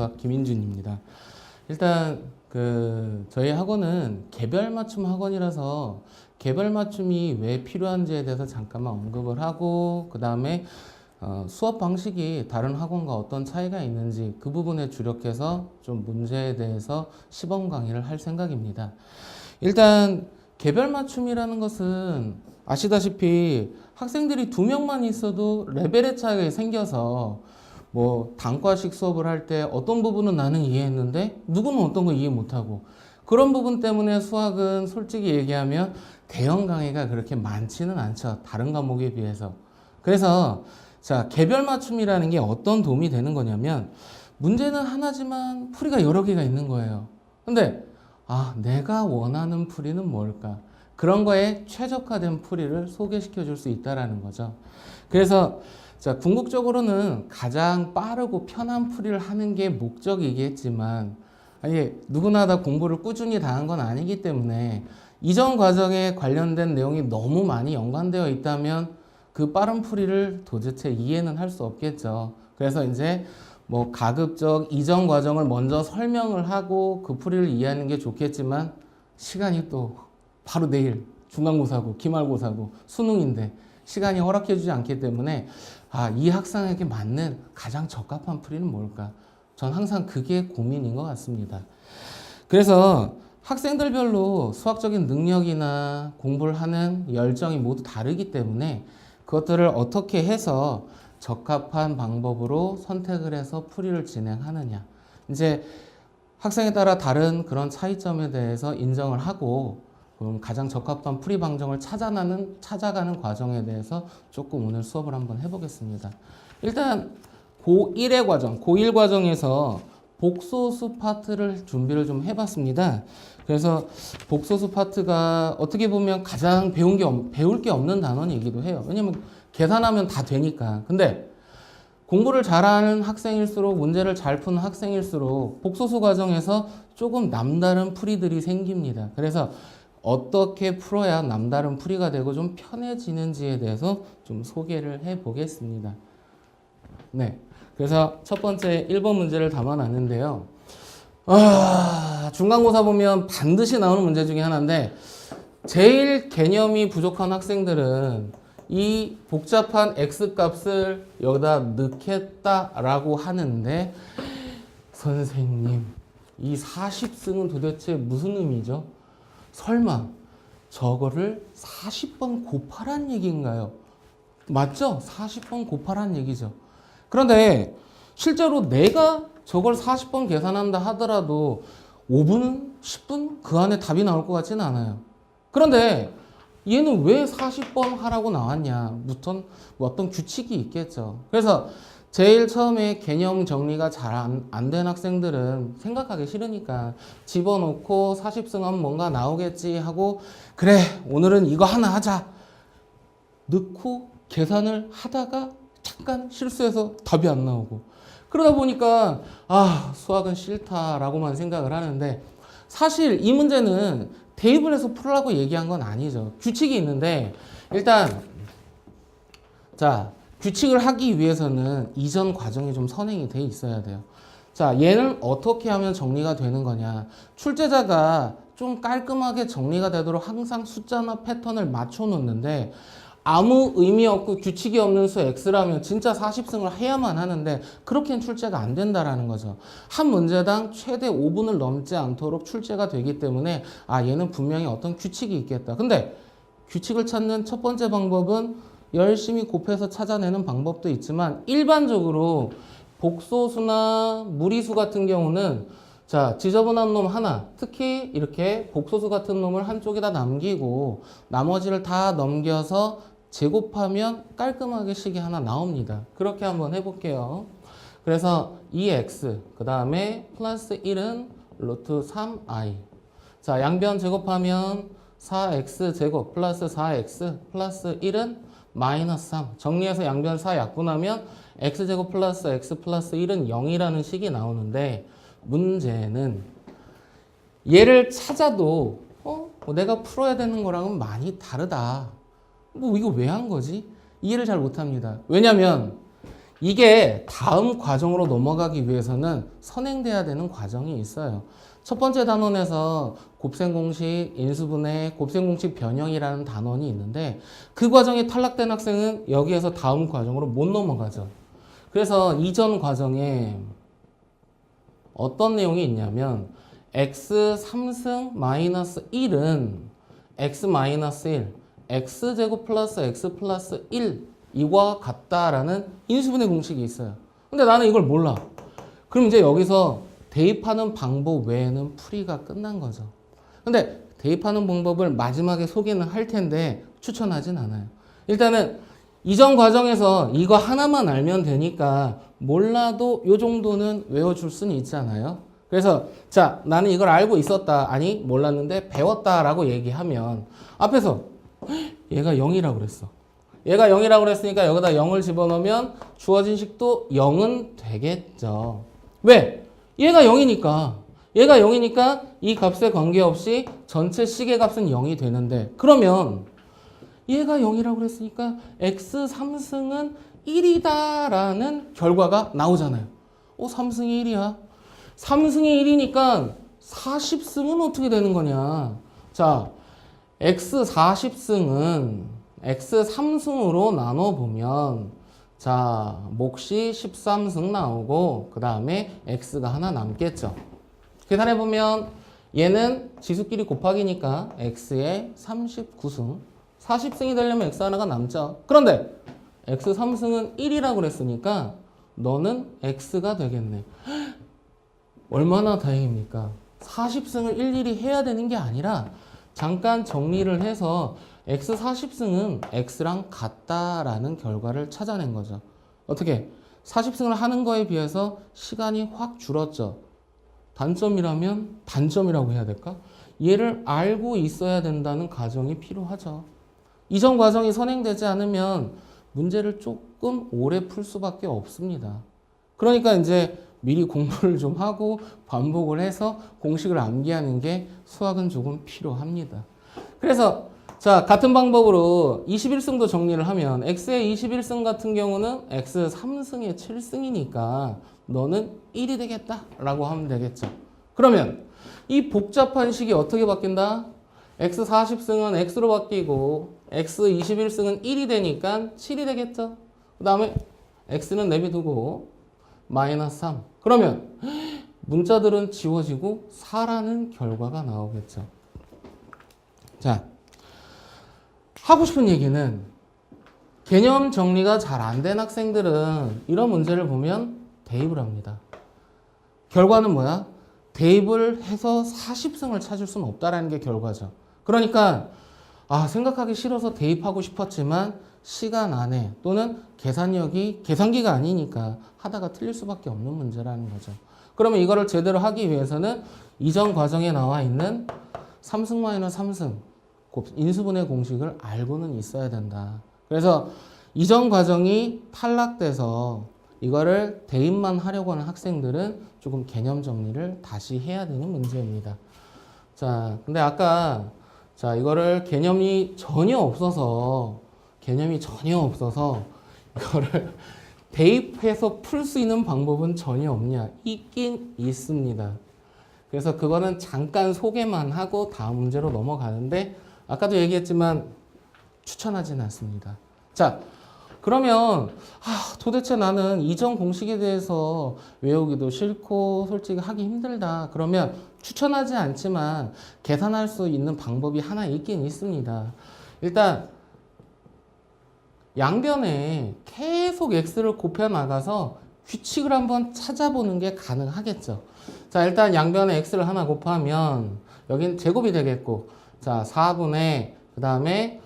수학 김인준입니다. 일단 저희 학원은 개별 맞춤 학원이라서 개별 맞춤이 왜 필요한지에 대해서 잠깐만 언급을 하고, 그 다음에 수업 방식이 다른 학원과 어떤 차이가 있는지 그 부분에 주력해서 좀 문제에 대해서 시범 강의를 할 생각입니다. 일단 개별 맞춤이라는 것은 아시다시피 학생들이 2명만 있어도 레벨의 차이가 생겨서 뭐 단과식 수업을 할 때 어떤 부분은 나는 이해했는데 누구는 어떤 거 이해 못하고, 그런 부분 때문에 수학은 솔직히 얘기하면 대형 강의가 그렇게 많지는 않죠, 다른 과목에 비해서. 그래서 자, 개별 맞춤이라는 게 어떤 도움이 되는 거냐면, 문제는 하나지만 풀이가 여러 개가 있는 거예요. 근데 내가 원하는 풀이는 뭘까? 그런 거에 최적화된 풀이를 소개시켜 줄 수 있다라는 거죠. 그래서 자, 궁극적으로는 가장 빠르고 편한 풀이를 하는 게 목적이겠지만, 누구나 다 공부를 꾸준히 다 한 건 아니기 때문에 이전 과정에 관련된 내용이 너무 많이 연관되어 있다면 그 빠른 풀이를 도대체 이해는 할 수 없겠죠. 그래서 이제 뭐 가급적 이전 과정을 먼저 설명을 하고 그 풀이를 이해하는 게 좋겠지만, 시간이 또 바로 내일 중간고사고 기말고사고 수능인데 시간이 허락해 주지 않기 때문에 이 학생에게 맞는 가장 적합한 풀이는 뭘까? 전 항상 그게 고민인 것 같습니다. 그래서 학생들별로 수학적인 능력이나 공부를 하는 열정이 모두 다르기 때문에 그것들을 어떻게 해서 적합한 방법으로 선택을 해서 풀이를 진행하느냐, 이제 학생에 따라 다른 그런 차이점에 대해서 인정을 하고 가장 적합한 풀이 방정을 찾아가는 과정에 대해서 조금 오늘 수업을 한번 해보겠습니다. 일단 고1의 과정, 고1 과정에서 복소수 파트를 준비를 좀 해봤습니다. 그래서 복소수 파트가 어떻게 보면 가장 배울 게 없는 단원이기도 해요. 왜냐면 계산하면 다 되니까. 근데 공부를 잘하는 학생일수록, 문제를 잘 푸는 학생일수록 복소수 과정에서 조금 남다른 풀이들이 생깁니다. 그래서 어떻게 풀어야 남다른 풀이가 되고 좀 편해지는지에 대해서 좀 소개를 해 보겠습니다. 네. 그래서 첫 번째 1번 문제를 담아놨는데요. 중간고사 보면 반드시 나오는 문제 중에 하나인데, 제일 개념이 부족한 학생들은 이 복잡한 x값을 여기다 넣겠다라고 하는데, 선생님, 이 40승은 도대체 무슨 의미죠? 설마 저거를 40번 곱하란 얘기인가요? 맞죠? 40번 곱하란 얘기죠. 그런데 실제로 내가 저걸 40번 계산한다 하더라도 5분, 10분 그 안에 답이 나올 것 같지는 않아요. 그런데 얘는 왜 40번 하라고 나왔냐? 어떤 규칙이 있겠죠. 그래서 제일 처음에 개념 정리가 잘 안 된 학생들은 생각하기 싫으니까 집어넣고 40승하면 뭔가 나오겠지 하고, 그래 오늘은 이거 하나 하자 넣고 계산을 하다가 잠깐 실수해서 답이 안 나오고, 그러다 보니까 수학은 싫다라고만 생각을 하는데, 사실 이 문제는 대입을 해서 풀라고 얘기한 건 아니죠. 규칙이 있는데, 일단 자, 규칙을 하기 위해서는 이전 과정이 좀 선행이 돼 있어야 돼요. 자, 얘는 어떻게 하면 정리가 되는 거냐. 출제자가 좀 깔끔하게 정리가 되도록 항상 숫자나 패턴을 맞춰 놓는데, 아무 의미 없고 규칙이 없는 수 x라면 진짜 40승을 해야만 하는데 그렇게는 출제가 안 된다라는 거죠. 한 문제당 최대 5분을 넘지 않도록 출제가 되기 때문에 얘는 분명히 어떤 규칙이 있겠다. 근데 규칙을 찾는 첫 번째 방법은 열심히 곱해서 찾아내는 방법도 있지만, 일반적으로 복소수나 무리수 같은 경우는 자, 지저분한 놈 하나, 특히 이렇게 복소수 같은 놈을 한쪽에다 남기고 나머지를 다 넘겨서 제곱하면 깔끔하게 식이 하나 나옵니다. 그렇게 한번 해볼게요. 그래서 2x, 그 다음에 플러스 1은 루트 3i. 자, 양변 제곱하면 4x 제곱 플러스 4x 플러스 1은 마이너스 3. 정리해서 양변 4 약분하면 x제곱 플러스 x 플러스 1은 0이라는 식이 나오는데, 문제는 얘를 찾아도 내가 풀어야 되는 거랑은 많이 다르다. 이거 왜 한 거지? 이해를 잘 못합니다. 왜냐면 이게 다음 과정으로 넘어가기 위해서는 선행돼야 되는 과정이 있어요. 첫 번째 단원에서 곱셈공식, 인수분해, 곱셈공식 변형이라는 단원이 있는데 그 과정이 탈락된 학생은 여기에서 다음 과정으로 못 넘어가죠. 그래서 이전 과정에 어떤 내용이 있냐면 x 3승 마이너스 1은 x 마이너스 1, x제곱 플러스 x 플러스 1 이와 같다라는 인수분해 공식이 있어요. 근데 나는 이걸 몰라. 그럼 이제 여기서 대입하는 방법 외에는 풀이가 끝난 거죠. 근데 대입하는 방법을 마지막에 소개는 할 텐데 추천하진 않아요. 일단은 이전 과정에서 이거 하나만 알면 되니까 몰라도 요 정도는 외워줄 수는 있잖아요. 그래서 자, 나는 이걸 알고 있었다. 아니, 몰랐는데 배웠다라고 얘기하면 앞에서 얘가 0이라고 그랬어. 얘가 0이라고 그랬으니까 여기다 0을 집어넣으면 주어진 식도 0은 되겠죠. 왜? 얘가 0이니까. 얘가 0이니까 이 값에 관계없이 전체 식의 값은 0이 되는데 그러면 얘가 0이라고 그랬으니까 x 3승은 1이다라는 결과가 나오잖아요. 3승이 1이야. 3승이 1이니까 40승은 어떻게 되는 거냐. 자, x 40승은 x 3승으로 나눠보면 자, 몫이 13승 나오고 그 다음에 x가 하나 남겠죠. 계산해보면 얘는 지수끼리 곱하기니까 x의 39승 40승이 되려면 x 하나가 남죠. 그런데 x 3승은 1이라고 그랬으니까 너는 x가 되겠네. 얼마나 다행입니까? 40승을 일일이 해야 되는 게 아니라 잠깐 정리를 해서 x 40승은 x랑 같다라는 결과를 찾아낸 거죠. 어떻게? 40승을 하는 거에 비해서 시간이 확 줄었죠. 단점이라면 단점이라고 해야 될까? 얘를 알고 있어야 된다는 과정이 필요하죠. 이전 과정이 선행되지 않으면 문제를 조금 오래 풀 수밖에 없습니다. 그러니까 이제 미리 공부를 좀 하고 반복을 해서 공식을 암기하는 게 수학은 조금 필요합니다. 그래서 자, 같은 방법으로 21승도 정리를 하면 x의 21승 같은 경우는 x 3승의 7승이니까 너는 1이 되겠다 라고 하면 되겠죠. 그러면 이 복잡한 식이 어떻게 바뀐다? x 40승은 x로 바뀌고 x 21승은 1이 되니까 7이 되겠죠. 그 다음에 x는 내비두고 마이너스 3. 그러면 문자들은 지워지고 4라는 결과가 나오겠죠. 자, 하고 싶은 얘기는 개념 정리가 잘 안 된 학생들은 이런 문제를 보면 대입을 합니다. 결과는 뭐야? 대입을 해서 40승을 찾을 수는 없다라는 게 결과죠. 그러니까 생각하기 싫어서 대입하고 싶었지만 시간 안에 또는 계산기가 아니니까 하다가 틀릴 수밖에 없는 문제라는 거죠. 그러면 이거를 제대로 하기 위해서는 이전 과정에 나와 있는 3승 마이너스 3승 인수분해 공식을 알고는 있어야 된다. 그래서 이전 과정이 탈락돼서 이거를 대입만 하려고 하는 학생들은 조금 개념 정리를 다시 해야 되는 문제입니다. 자, 근데 아까 자, 이거를 개념이 전혀 없어서 이거를 대입해서 풀 수 있는 방법은 전혀 없냐? 있긴 있습니다. 그래서 그거는 잠깐 소개만 하고 다음 문제로 넘어가는데 아까도 얘기했지만 추천하지는 않습니다. 자, 그러면 도대체 나는 이전 공식에 대해서 외우기도 싫고 솔직히 하기 힘들다. 그러면 추천하지 않지만 계산할 수 있는 방법이 하나 있긴 있습니다. 일단 양변에 계속 x를 곱해 나가서 규칙을 한번 찾아보는 게 가능하겠죠. 자, 일단 양변에 x를 하나 곱하면 여긴 제곱이 되겠고, 자, 4분의 그 다음에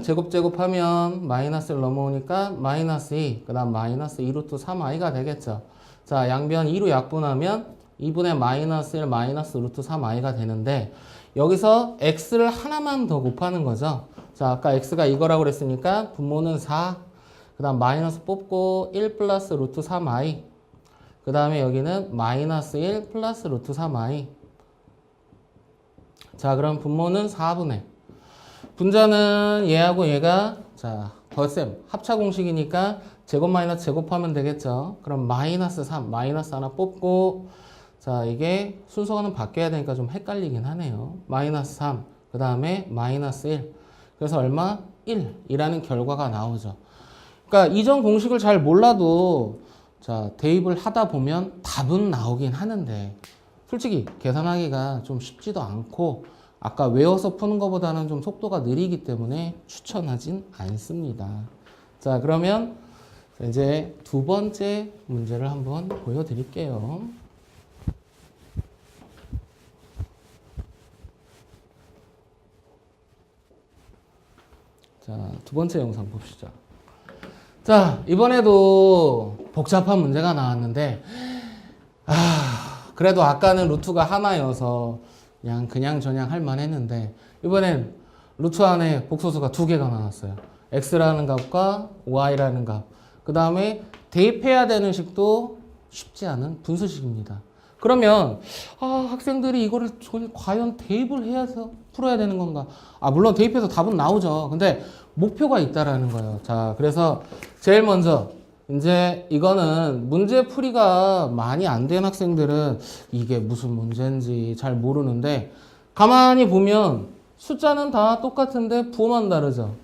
제곱하면 마이너스를 넘어오니까 마이너스 2, 그 다음 마이너스 2루트 3i가 되겠죠. 자, 양변 2로 약분하면 2분의 마이너스 1 마이너스 루트 3i가 되는데 여기서 x를 하나만 더 곱하는 거죠. 자, 아까 x가 이거라고 그랬으니까 분모는 4, 그 다음 마이너스 뽑고 1 플러스 루트 3i, 그 다음에 여기는 마이너스 1 플러스 루트 3i. 자, 그럼 분모는 4분의 분자는 얘하고 얘가 자 덧셈, 합차 공식이니까 제곱 마이너스 제곱하면 되겠죠. 그럼 마이너스 3, 마이너스 하나 뽑고, 자, 이게 순서가는 바뀌어야 되니까 좀 헷갈리긴 하네요. 마이너스 3, 그 다음에 마이너스 1. 그래서 얼마? 1이라는 결과가 나오죠. 그러니까 이전 공식을 잘 몰라도 자, 대입을 하다 보면 답은 나오긴 하는데 솔직히 계산하기가 좀 쉽지도 않고 아까 외워서 푸는 것보다는 좀 속도가 느리기 때문에 추천하진 않습니다. 자, 그러면 이제 두 번째 문제를 한번 보여드릴게요. 자, 두 번째 영상 봅시다. 자, 이번에도 복잡한 문제가 나왔는데 그래도 아까는 루트가 하나여서 그냥 저냥 할 만했는데 이번엔 루트 안에 복소수가 두 개가 나왔어요. x라는 값과 y라는 값. 그 다음에 대입해야 되는 식도 쉽지 않은 분수식입니다. 그러면 학생들이 이거를 과연 대입을 해서 풀어야 되는 건가? 물론 대입해서 답은 나오죠. 근데 목표가 있다라는 거예요. 자, 그래서 제일 먼저 이제 이거는 문제 풀이가 많이 안 된 학생들은 이게 무슨 문제인지 잘 모르는데 가만히 보면 숫자는 다 똑같은데 부호만 다르죠.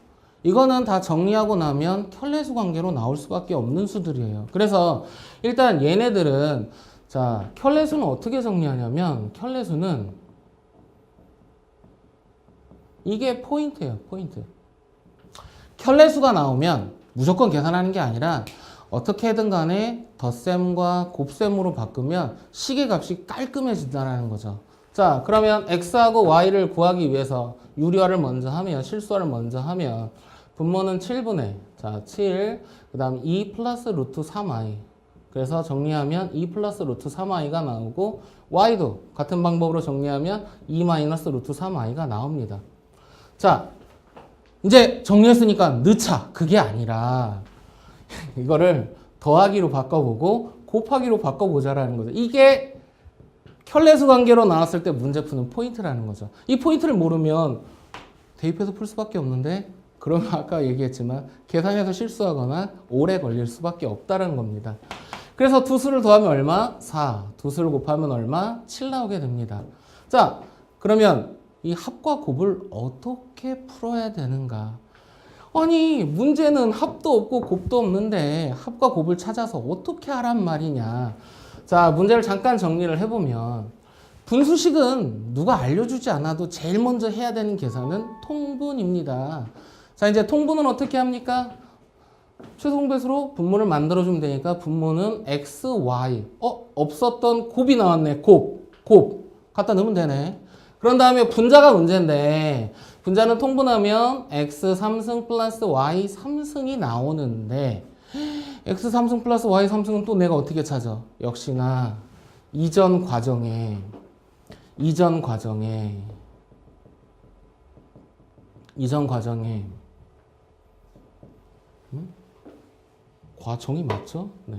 이거는 다 정리하고 나면 켤레수 관계로 나올 수밖에 없는 수들이에요. 그래서 일단 얘네들은 자, 켤레수는 어떻게 정리하냐면 켤레수는 이게 포인트예요. 포인트. 켤레수가 나오면 무조건 계산하는 게 아니라 어떻게든 간에 덧셈과 곱셈으로 바꾸면 식의 값이 깔끔해진다는 거죠. 자, 그러면 x하고 y를 구하기 위해서 유리화를 먼저 하면 실수화를 먼저 하면 분모는 7분의 자 7, 그 다음 2 플러스 루트 3i. 그래서 정리하면 2 플러스 루트 3i가 나오고 y도 같은 방법으로 정리하면 2 마이너스 루트 3i가 나옵니다. 자, 이제 정리했으니까 넣자. 그게 아니라 이거를 더하기로 바꿔보고 곱하기로 바꿔보자라는 거죠. 이게 켤레수 관계로 나왔을 때 문제 푸는 포인트라는 거죠. 이 포인트를 모르면 대입해서 풀 수밖에 없는데 그러면 아까 얘기했지만 계산해서 실수하거나 오래 걸릴 수밖에 없다는 겁니다. 그래서 두 수를 더하면 얼마? 4. 두 수를 곱하면 얼마? 7 나오게 됩니다. 자, 그러면 이 합과 곱을 어떻게 풀어야 되는가? 아니, 문제는 합도 없고 곱도 없는데 합과 곱을 찾아서 어떻게 하란 말이냐? 자, 문제를 잠깐 정리를 해보면 분수식은 누가 알려주지 않아도 제일 먼저 해야 되는 계산은 통분입니다. 자, 이제 통분은 어떻게 합니까? 최소공배수로 분모를 만들어주면 되니까 분모는 x, y. 없었던 곱이 나왔네. 곱. 갖다 넣으면 되네. 그런 다음에 분자가 문제인데 분자는 통분하면 x 3승 플러스 y 3승이 나오는데 x 3승 플러스 y 3승은 또 내가 어떻게 찾아? 역시나 이전 과정에 과정이 맞죠? 네.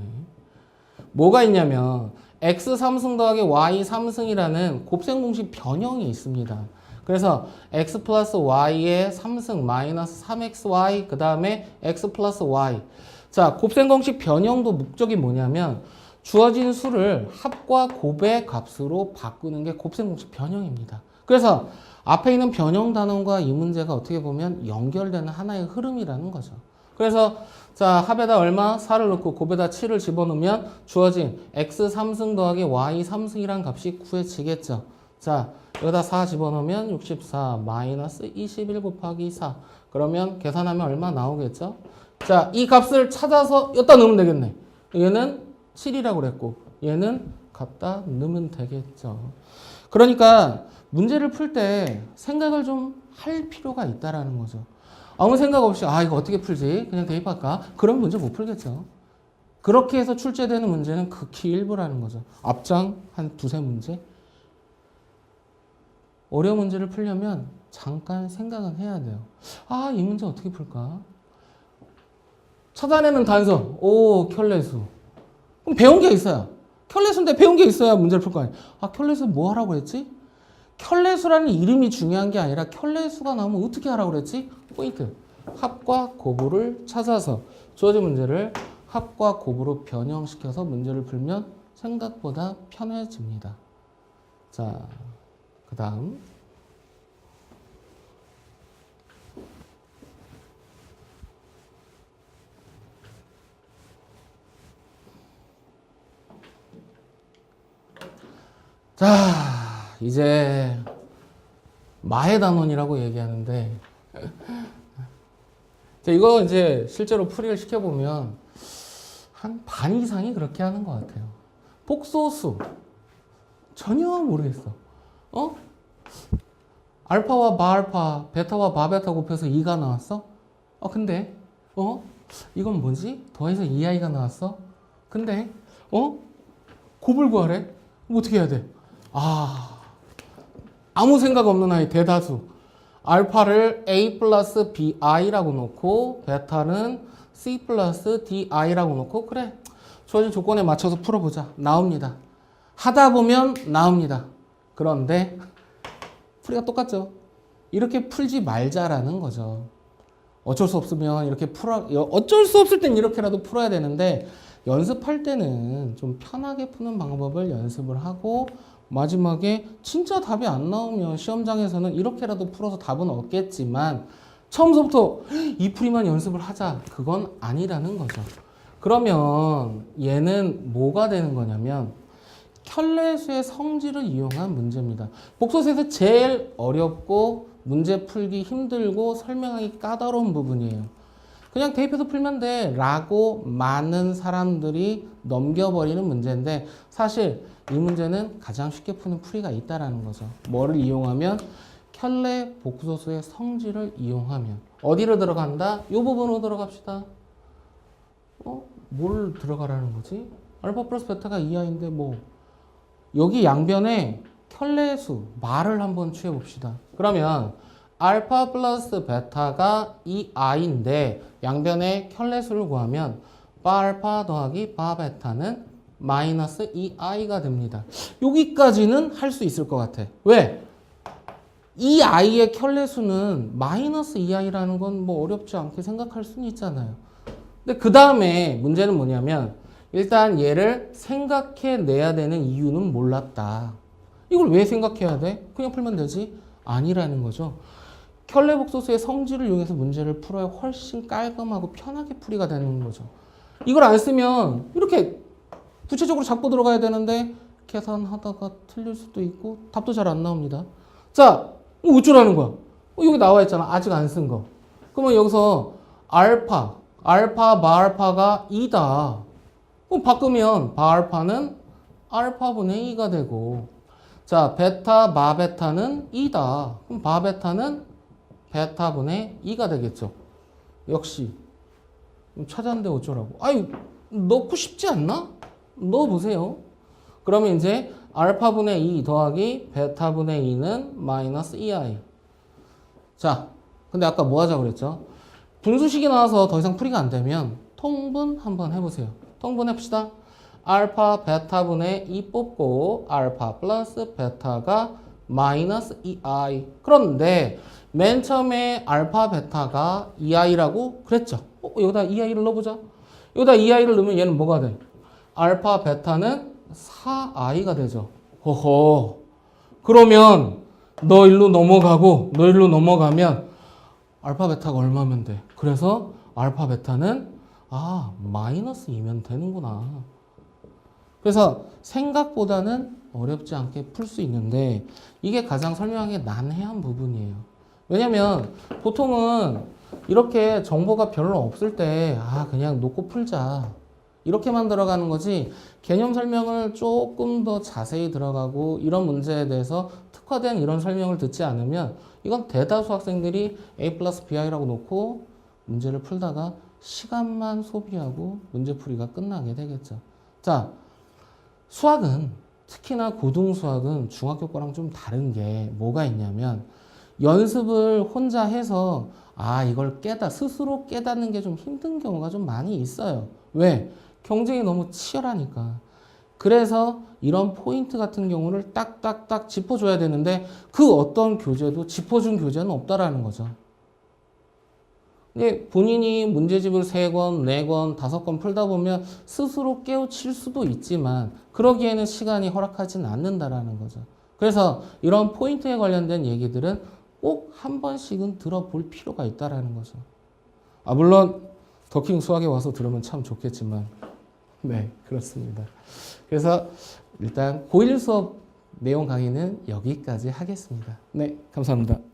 뭐가 있냐면 x 3승 더하기 y 3승이라는 곱셈 공식 변형이 있습니다. 그래서 x 플러스 y의 3승 마이너스 3xy 그 다음에 x 플러스 y. 자, 곱셈 공식 변형도 목적이 뭐냐면 주어진 수를 합과 곱의 값으로 바꾸는 게 곱셈 공식 변형입니다. 그래서 앞에 있는 변형 단원과 이 문제가 어떻게 보면 연결되는 하나의 흐름이라는 거죠. 그래서 자, 합에다 얼마? 4를 넣고 곱에다 7을 집어넣으면 주어진 x 3승 더하기 y 3승이란 값이 구해지겠죠. 자, 여기다 4 집어넣으면 64 마이너스 21 곱하기 4. 그러면 계산하면 얼마 나오겠죠? 자, 이 값을 찾아서 여기다 넣으면 되겠네. 얘는 7이라고 그랬고 얘는 갖다 넣으면 되겠죠. 그러니까 문제를 풀 때 생각을 좀 할 필요가 있다라는 거죠. 아무 생각 없이 이거 어떻게 풀지? 그냥 대입할까? 그럼 문제 못 풀겠죠. 그렇게 해서 출제되는 문제는 극히 일부라는 거죠. 앞장 한 두세 문제. 어려운 문제를 풀려면 잠깐 생각은 해야 돼요. 이 문제 어떻게 풀까? 찾아내는 단서. 켤레수. 그럼 배운 게 있어요. 켤레수인데 배운 게 있어야 문제를 풀 거 아니에요. 켤레수 뭐 하라고 했지? 켤레수라는 이름이 중요한 게 아니라 켤레수가 나오면 어떻게 하라고 그랬지? 포인트. 합과 곱을 찾아서 주어진 문제를 합과 곱으로 변형시켜서 문제를 풀면 생각보다 편해집니다. 자, 그 다음 자, 이제 마해단원이라고 얘기하는데 자, 이거 이제 실제로 풀이를 시켜보면 한 반 이상이 그렇게 하는 것 같아요. 복소수 전혀 모르겠어. 어? 알파와 마알파, 베타와 바베타 곱해서 2가 나왔어? 근데 이건 뭐지? 더해서 2i가 나왔어? 근데 곱을 구하래? 뭐 어떻게 해야 돼? 아무 생각 없는 아이 대다수. 알파를 a 플러스 bi라고 놓고 베타는 c 플러스 di라고 놓고 그래. 주어진 조건에 맞춰서 풀어보자. 나옵니다. 하다 보면 나옵니다. 그런데 풀이가 똑같죠. 이렇게 풀지 말자라는 거죠. 어쩔 수 없으면 이렇게 어쩔 수 없을 땐 이렇게라도 풀어야 되는데 연습할 때는 좀 편하게 푸는 방법을 연습을 하고 마지막에 진짜 답이 안 나오면 시험장에서는 이렇게라도 풀어서 답은 얻겠지만 처음부터 이 풀이만 연습을 하자. 그건 아니라는 거죠. 그러면 얘는 뭐가 되는 거냐면 켤레수의 성질을 이용한 문제입니다. 복소수에서 제일 어렵고 문제 풀기 힘들고 설명하기 까다로운 부분이에요. 그냥 대입해서 풀면 돼 라고 많은 사람들이 넘겨버리는 문제인데 사실 이 문제는 가장 쉽게 푸는 풀이가 있다라는 거죠. 뭐를 이용하면? 켤레 복소수의 성질을 이용하면. 어디로 들어간다? 이 부분으로 들어갑시다. 뭘 들어가라는 거지? 알파 플러스 베타가 2i인데 뭐 여기 양변에 켤레수 말을 한번 취해봅시다. 그러면 알파 플러스 베타가 2i인데 양변에 켤레수를 구하면 바알파 더하기 바베타는 마이너스 2i가 됩니다. 여기까지는 할 수 있을 것 같아. 왜? 2i의 켤레수는 마이너스 2i라는 건 뭐 어렵지 않게 생각할 수는 있잖아요. 근데 그 다음에 문제는 뭐냐면 일단 얘를 생각해내야 되는 이유는 몰랐다. 이걸 왜 생각해야 돼? 그냥 풀면 되지? 아니라는 거죠. 켤레 복소수의 성질을 이용해서 문제를 풀어야 훨씬 깔끔하고 편하게 풀이가 되는 거죠. 이걸 안 쓰면 이렇게 구체적으로 잡고 들어가야 되는데 계산하다가 틀릴 수도 있고 답도 잘 안 나옵니다. 자, 어쩌라는 거야? 여기 나와 있잖아. 아직 안 쓴 거. 그러면 여기서 알파 마알파가 2다. 그럼 바꾸면 바알파는 알파분의 2가 되고 자, 베타 마베타는 2다. 그럼 바베타는 베타분의 2가 되겠죠. 역시 찾았는데 어쩌라고. 아유, 넣고 싶지 않나? 넣어보세요. 그러면 이제 알파분의 2 더하기 베타분의 2는 마이너스 2i. 자, 근데 아까 뭐 하자고 그랬죠? 분수식이 나와서 더 이상 풀이가 안 되면 통분 한번 해보세요. 통분 해봅시다. 알파 베타분의 2 뽑고 알파 플러스 베타가 마이너스 2i. 그런데 맨 처음에 알파 베타가 2i라고 그랬죠. 여기다 2i를 넣어보자. 여기다 2i를 넣으면 얘는 뭐가 돼? 알파 베타는 4i가 되죠. 호호. 그러면 너 일로 넘어가고 너 일로 넘어가면 알파 베타가 얼마면 돼? 그래서 알파 베타는 마이너스 2면 되는구나. 그래서 생각보다는 어렵지 않게 풀 수 있는데 이게 가장 설명하기 난해한 부분이에요. 왜냐면 보통은 이렇게 정보가 별로 없을 때 그냥 놓고 풀자 이렇게만 들어가는 거지 개념 설명을 조금 더 자세히 들어가고 이런 문제에 대해서 특화된 이런 설명을 듣지 않으면 이건 대다수 학생들이 A 플러스 BI라고 놓고 문제를 풀다가 시간만 소비하고 문제풀이가 끝나게 되겠죠. 자, 수학은 특히나 고등수학은 중학교 거랑 좀 다른 게 뭐가 있냐면 연습을 혼자 해서 이걸 스스로 깨닫는 게 좀 힘든 경우가 좀 많이 있어요. 왜? 경쟁이 너무 치열하니까. 그래서 이런 포인트 같은 경우를 딱딱딱 짚어줘야 되는데 그 어떤 교재도 짚어준 교재는 없다라는 거죠. 근데 본인이 문제집을 3권, 4권, 5권 풀다 보면 스스로 깨우칠 수도 있지만 그러기에는 시간이 허락하지는 않는다라는 거죠. 그래서 이런 포인트에 관련된 얘기들은 꼭 한 번씩은 들어볼 필요가 있다라는 거죠. 물론 더킹 수학에 와서 들으면 참 좋겠지만 네, 그렇습니다. 그래서 일단 고1 수업 내용 강의는 여기까지 하겠습니다. 네, 감사합니다.